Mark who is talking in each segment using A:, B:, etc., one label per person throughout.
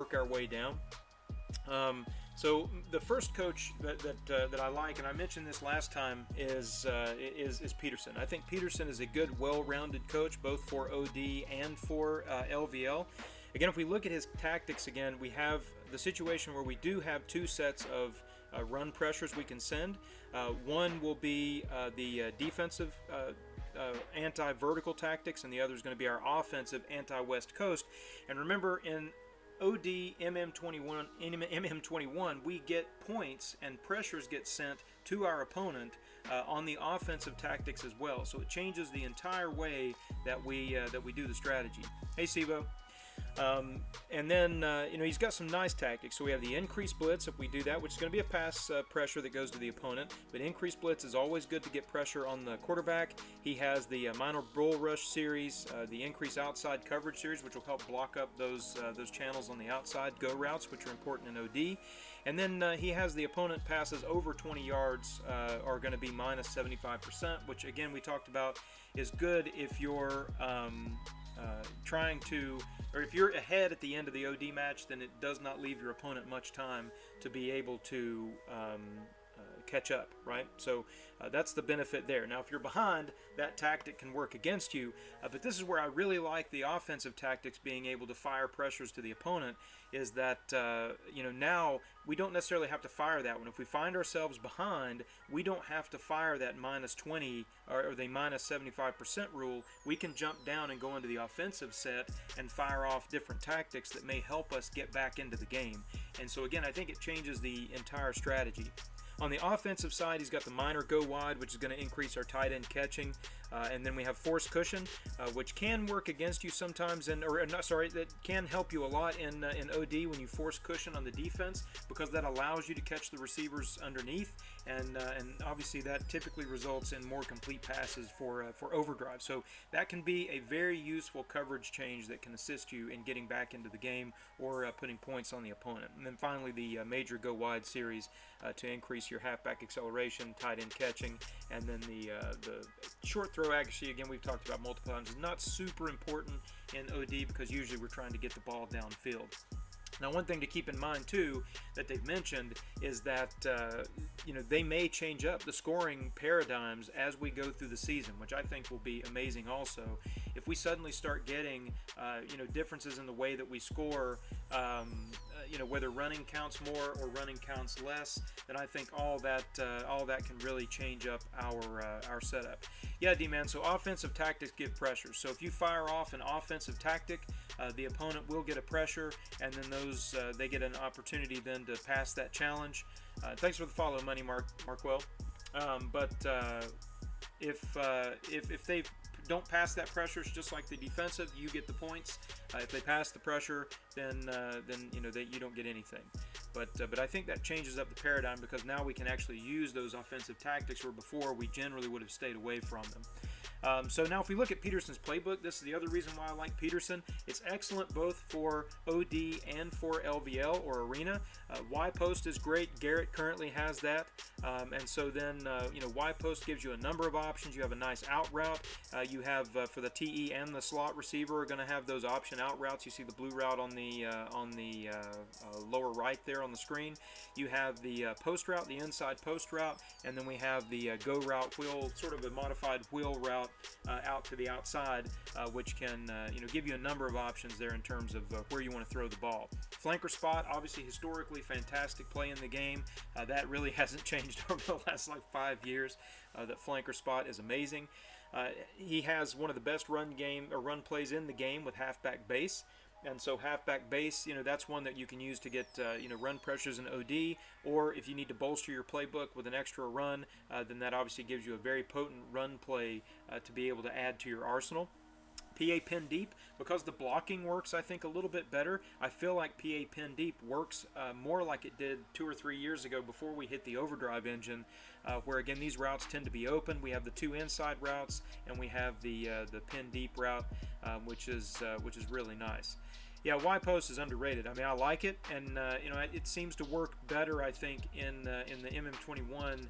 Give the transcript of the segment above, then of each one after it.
A: work our way down. So the first coach that I like, and I mentioned this last time, is Peterson. I think Peterson is a good, well-rounded coach, both for OD and for LVL. Again, if we look at his tactics again, we have the situation where we do have two sets of run pressures we can send. One will be the defensive anti-vertical tactics, and the other is going to be our offensive anti-West Coast. And remember, in OD MM21, we get points and pressures get sent to our opponent on the offensive tactics as well. So it changes the entire way that we do the strategy. Hey, Sibo. And then, he's got some nice tactics. So we have the increased blitz if we do that, which is going to be a pass pressure that goes to the opponent. But increased blitz is always good to get pressure on the quarterback. He has the minor bull rush series, the increased outside coverage series, which will help block up those channels on the outside, go routes, which are important in OD. And then he has the opponent passes over 20 yards are going to be minus 75%, which again we talked about is good if you're trying to, or if you're ahead at the end of the OD match, then it does not leave your opponent much time to be able to catch up, right? So that's the benefit there. Now, if you're behind, that tactic can work against you, but this is where I really like the offensive tactics being able to fire pressures to the opponent, is that, now we don't necessarily have to fire that one. If we find ourselves behind, we don't have to fire that minus 20 or the minus 75% rule. We can jump down and go into the offensive set and fire off different tactics that may help us get back into the game. And so again, I think it changes the entire strategy. On the offensive side, he's got the minor go wide, which is going to increase our tight end catching. And then we have force cushion, which can work against you sometimes, that can help you a lot in OD when you force cushion on the defense, because that allows you to catch the receivers underneath, and obviously that typically results in more complete passes for overdrive. So that can be a very useful coverage change that can assist you in getting back into the game or putting points on the opponent. And then finally, the major go wide series to increase your halfback acceleration, tight end catching, and then the short throw accuracy, again, we've talked about multiple times, is not super important in OD because usually we're trying to get the ball downfield. Now, one thing to keep in mind, too, that they've mentioned is that, they may change up the scoring paradigms as we go through the season, which I think will be amazing also. If we suddenly start getting, differences in the way that we score, whether running counts more or running counts less, then I think all that can really change up our setup. Yeah, D-Man, so offensive tactics give pressure. So if you fire off an offensive tactic, the opponent will get a pressure, and then they get an opportunity then to pass that challenge. Thanks for the follow, Money Markwell. If they don't pass that pressure, it's just like the defensive, you get the points. If they pass the pressure, then you don't get anything. But I think that changes up the paradigm, because now we can actually use those offensive tactics where before we generally would have stayed away from them. So now if we look at Peterson's playbook, this is the other reason why I like Peterson. It's excellent both for OD and for LVL or Arena. Y post is great. Garrett currently has that. And so then, Y post gives you a number of options. You have a nice out route. You have for the TE and the slot receiver are going to have those option out routes. You see the blue route on the lower right there on the screen. You have the post route, the inside post route, and then we have the go route wheel, sort of a modified wheel route out to the outside, which can give you a number of options there in terms of where you want to throw the ball. Flanker spot, obviously historically fantastic play in the game. That really hasn't changed over the last 5 years. That flanker spot is amazing. He has one of the best run plays in the game with halfback base. And so halfback base, that's one that you can use to get, run pressures in OD, or if you need to bolster your playbook with an extra run, then that obviously gives you a very potent run play to be able to add to your arsenal. PA pin deep, because the blocking works, I think, a little bit better. I feel like PA pin deep works more like it did 2 or 3 years ago before we hit the overdrive engine, where again these routes tend to be open. We have the 2 inside routes, and we have the pin deep route, which is really nice. Yeah, Y post is underrated. I mean, I like it, and you know, it seems to work better, I think, in the MM21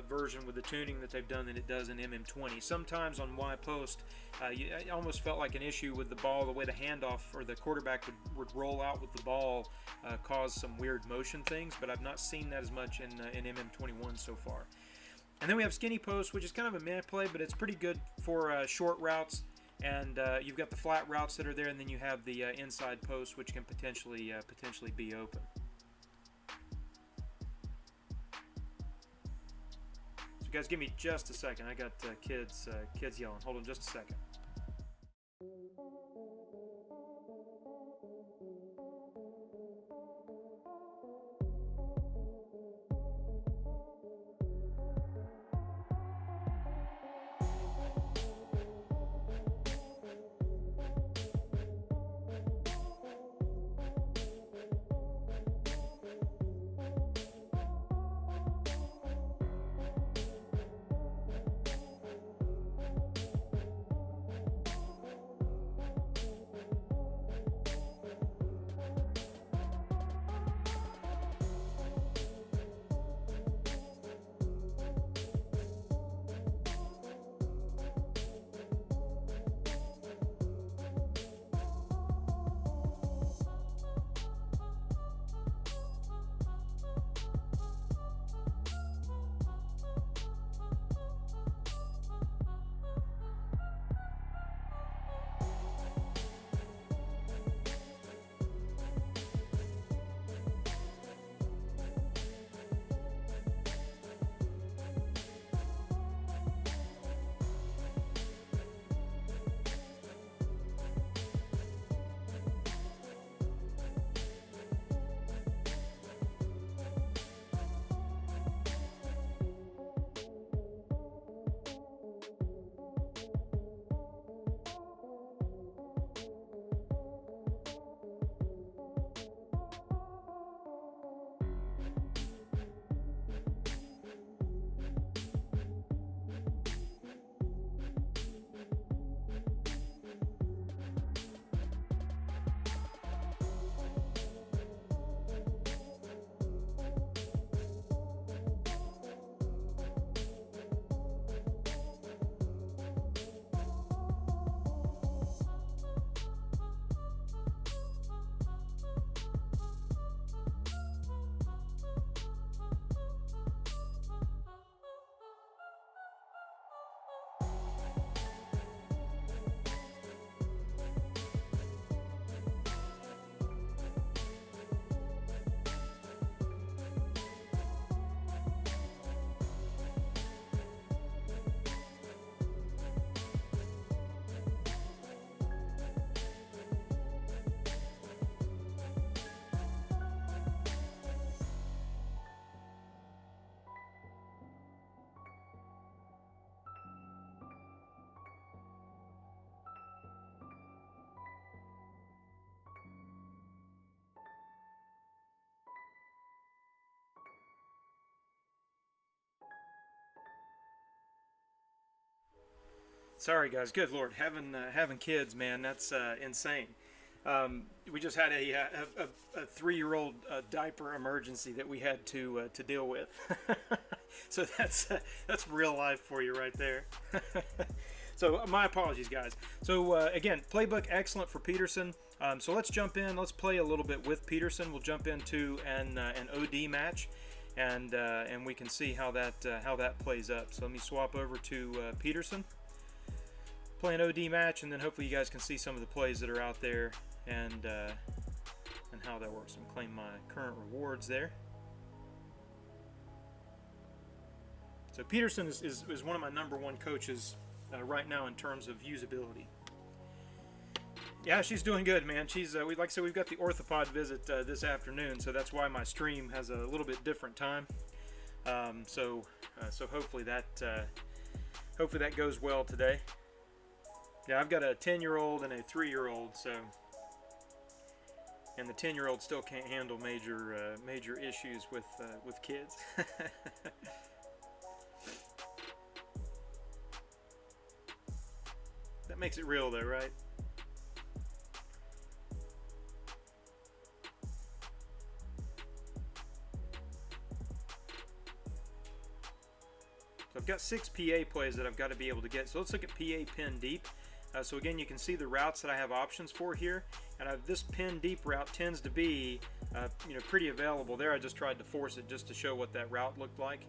A: version with the tuning that they've done than it does in MM20. Sometimes on Y post, it almost felt like an issue with the ball, the way the handoff or the quarterback would roll out with the ball, caused some weird motion things. But I've not seen that as much in MM21 so far. And then we have skinny post, which is kind of a meh play, but it's pretty good for short routes. And you've got the flat routes that are there, and then you have the inside post, which can potentially be open. So guys, give me just a second. I got kids yelling. Hold on just a second. Sorry, guys. Good Lord, having kids, man, that's insane. We just had a 3-year-old diaper emergency that we had to deal with. So that's real life for you right there. So my apologies, guys. So again, Playbook excellent for Peterson. So let's jump in. Let's play a little bit with Peterson. We'll jump into an OD match, and we can see how that plays up. So let me swap over to Peterson. Play an OD match, and then hopefully you guys can see some of the plays that are out there and how that works. I'm claim my current rewards there. So Peterson is one of my #1 coaches right now in terms of usability. Yeah, she's doing good, man. She's like I said, we've got the orthopod visit this afternoon, so that's why my stream has a little bit different time. So hopefully that goes well today. Yeah, I've got a 10-year-old and a 3-year-old, so, and the 10-year-old still can't handle major issues with kids. That makes it real, though, right? So I've got 6 PA plays that I've got to be able to get. So let's look at PA pin deep. So again, you can see the routes that I have options for here, and this pin deep route tends to be pretty available. There I just tried to force it just to show what that route looked like,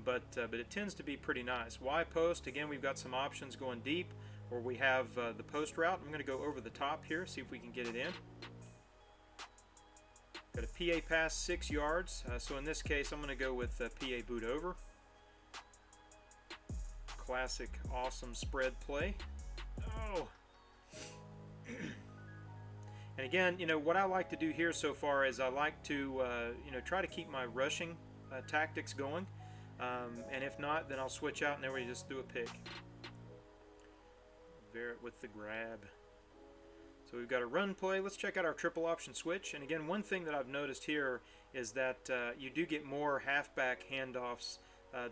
A: but it tends to be pretty nice. Y post, again, we've got some options going deep, or we have the post route. I'm going to go over the top here, see if we can get it in. Got a PA pass 6 yards, so in this case I'm going to go with PA boot over. Classic awesome spread play. Oh. And again, what I like to do here so far is I like to try to keep my rushing tactics going, and if not, then I'll switch out and then we just do a pick. Barrett with the grab. So we've got a run play. Let's check out our triple option switch. And again, one thing that I've noticed here is that you do get more halfback handoffs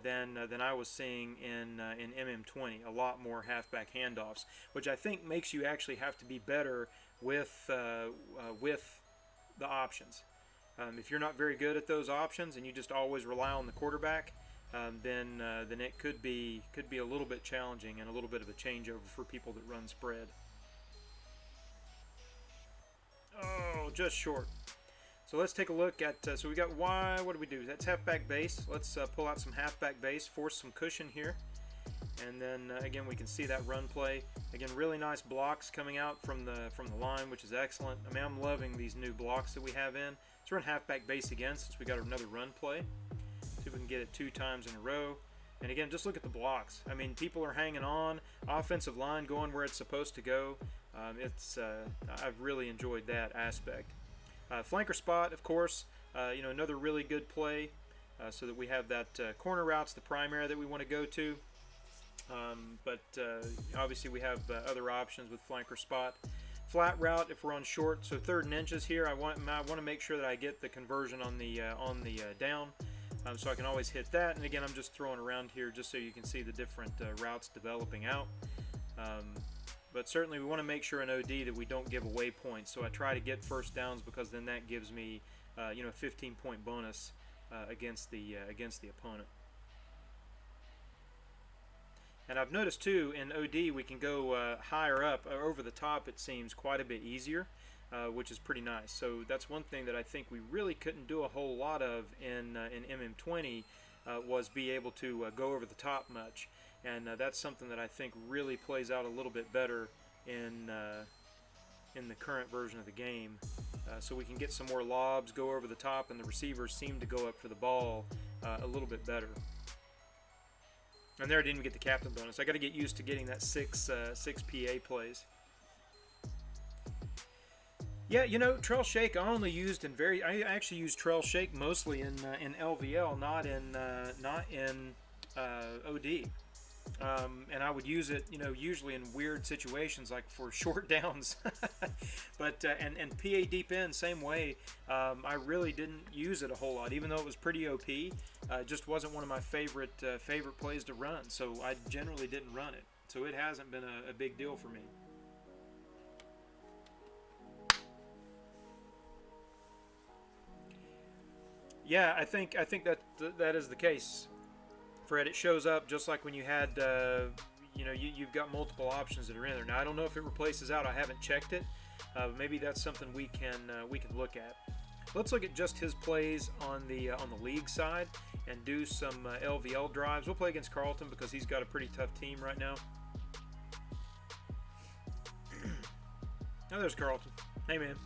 A: than I was seeing in MM20. A lot more halfback handoffs, which I think makes you actually have to be better with the options. If you're not very good at those options and you just always rely on the quarterback, then it could be a little bit challenging and a little bit of a changeover for people that run spread. Oh, just short. So let's take a look at, so we got Y, what do we do? That's halfback base. Let's pull out some halfback base, force some cushion here. And then again, we can see that run play. Again, really nice blocks coming out from the line, which is excellent. I mean, I'm loving these new blocks that we have in. Let's run halfback base again since we got another run play. See if we can get it 2 times in a row. And again, just look at the blocks. I mean, people are hanging on. Offensive line going where it's supposed to go. I've really enjoyed that aspect. Flanker spot, of course, another really good play, so that we have that corner routes, the primary that we want to go to. But obviously we have other options with flanker spot. Flat route if we're on short, so 3rd and inches here. I want to make sure that I get the conversion on the down, so I can always hit that. And again, I'm just throwing around here just so you can see the different routes developing out. But certainly we want to make sure in OD that we don't give away points. So I try to get first downs because then that gives me, a 15-point bonus against the opponent. And I've noticed too in OD we can go higher up, over the top. It seems quite a bit easier, which is pretty nice. So that's one thing that I think we really couldn't do a whole lot of in MM20 was be able to go over the top much. And that's something that I think really plays out a little bit better in the current version of the game. So we can get some more lobs, go over the top, and the receivers seem to go up for the ball a little bit better. And there I didn't get the captain bonus. I got to get used to getting that 6 PA plays. Yeah, trail shake I only used I actually used trail shake mostly in LVL, not in OD. And I would use it, usually in weird situations like for short downs. But and PA deep end, same way. I really didn't use it a whole lot, even though it was pretty OP. It just wasn't one of my favorite plays to run, so I generally didn't run it. So it hasn't been a big deal for me. Yeah, I think that is the case. Fred, it shows up just like when you had, you've got multiple options that are in there. Now I don't know if it replaces out. I haven't checked it. Maybe that's something we can look at. Let's look at just his plays on the league side and do some LVL drives. We'll play against Carlton because he's got a pretty tough team right now. Oh, there's Carlton. Hey, man.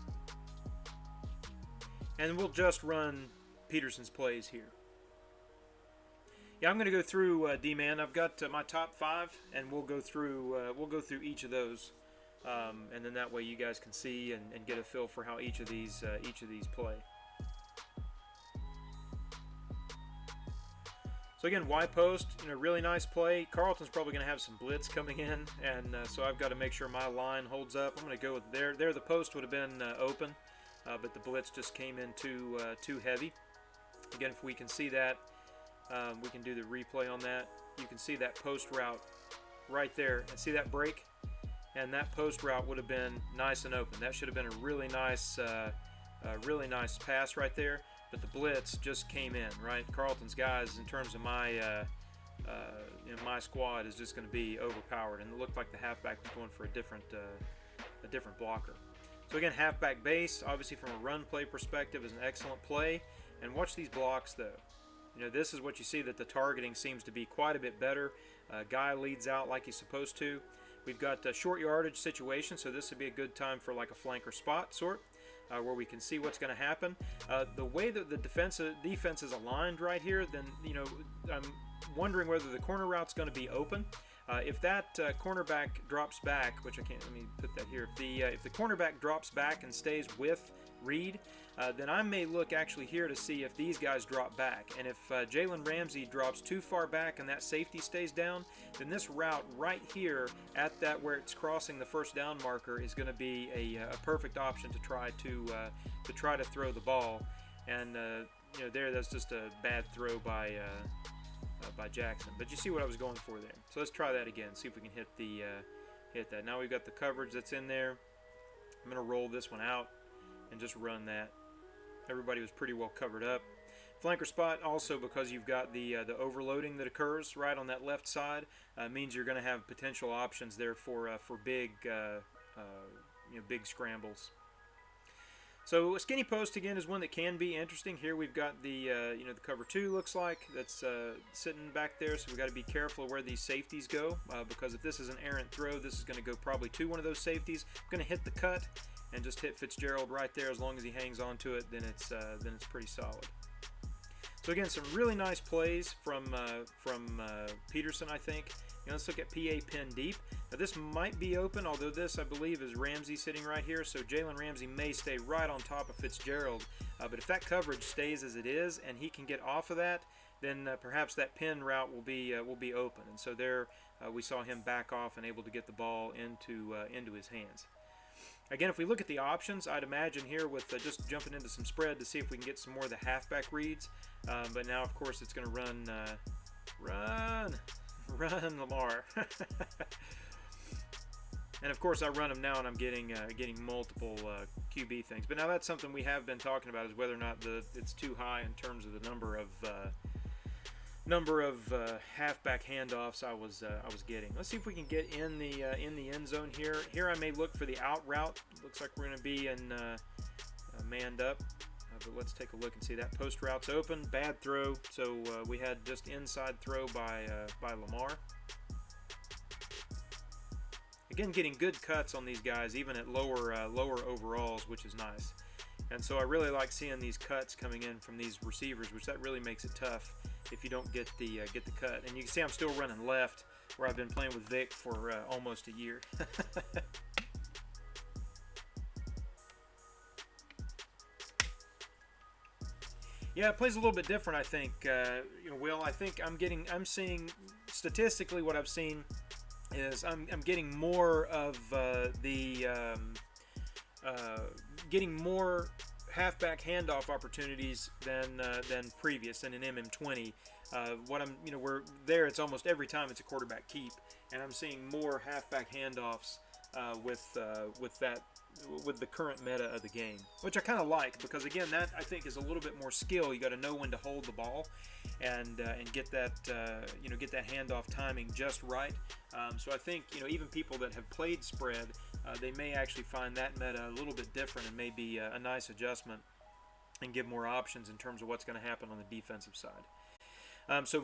A: And we'll just run Peterson's plays here. Yeah, I'm going to go through D-Man. I've got my top 5, and we'll go through each of those, and then that way you guys can see and get a feel for how each of these play. So again, Y post, really nice play. Carlton's probably going to have some blitz coming in, and so I've got to make sure my line holds up. I'm going to go with there. The post would have been open, but the blitz just came in too heavy. Again, if we can see that. We can do the replay on that. You can see that post route right there, and see that break, and that post route would have been nice and open. That should have been a really nice pass right there. But the blitz just came in, right? Carlton's guys, in terms of my my squad is just going to be overpowered, and it looked like the halfback was going for a different blocker. So again, halfback base, obviously from a run play perspective, is an excellent play. And watch these blocks though. This is what you see, that the targeting seems to be quite a bit better. Guy leads out like he's supposed to. We've got a short yardage situation, so this would be a good time for like a flanker spot sort, where we can see what's going to happen. The way that the defense is aligned right here, then I'm wondering whether the corner route's going to be open. If that cornerback drops back, which I can't, let me put that here. If the cornerback drops back and stays with Reed, then I may look actually here to see if these guys drop back. And if Jalen Ramsey drops too far back and that safety stays down, then this route right here at that where it's crossing the first down marker is going to be a perfect option to try to throw the ball. And that's just a bad throw by Jackson. But you see what I was going for there. So let's try that again. See if we can hit that. Now we've got the coverage that's in there. I'm going to roll this one out and just run that. Everybody was pretty well covered up. Flanker spot also, because you've got the overloading that occurs right on that left side, means you're going to have potential options there for big big scrambles. So a skinny post again is one that can be interesting. Here we've got the the cover 2 looks like that's sitting back there, so we've got to be careful of where these safeties go, because if this is an errant throw, this is going to go probably to one of those safeties. I'm going to hit the cut and just hit Fitzgerald right there. As long as he hangs on to it, then it's pretty solid. So again, some really nice plays from Peterson, I think. Let's look at PA pin deep. Now this might be open, although this I believe is Ramsey sitting right here, so Jalen Ramsey may stay right on top of Fitzgerald. But if that coverage stays as it is and he can get off of that, then perhaps that pin route will be open. And so there we saw him back off and able to get the ball into his hands. Again, if we look at the options, I'd imagine here with just jumping into some spread to see if we can get some more of the halfback reads. But now, of course, it's going to run Lamar. And of course, I run them now, and I'm getting multiple QB things. But now that's something we have been talking about, is whether or not it's too high in terms of the number of halfback handoffs I was getting. Let's see if we can get in the end zone here. Here I may look for the out route. Looks like we're going to be in manned up. But let's take a look and see that post route's open. Bad throw. So we had just inside throw by Lamar. Again, getting good cuts on these guys, even at lower overalls, which is nice. And so I really like seeing these cuts coming in from these receivers, which that really makes it tough if you don't get the cut. And you can see I'm still running left, where I've been playing with Vic for almost a year. Yeah, it plays a little bit different, I think. Will, I think I'm seeing statistically what I've seen is I'm getting more of getting more halfback handoff opportunities than previous in MM20. We're there. It's almost every time it's a quarterback keep, and I'm seeing more halfback handoffs with the current meta of the game, which I kind of like, because again, that I think is a little bit more skill. You got to know when to hold the ball and get that get that handoff timing just right. So I think even people that have played spread, they may actually find that meta a little bit different, and maybe a nice adjustment and give more options in terms of what's going to happen on the defensive side. So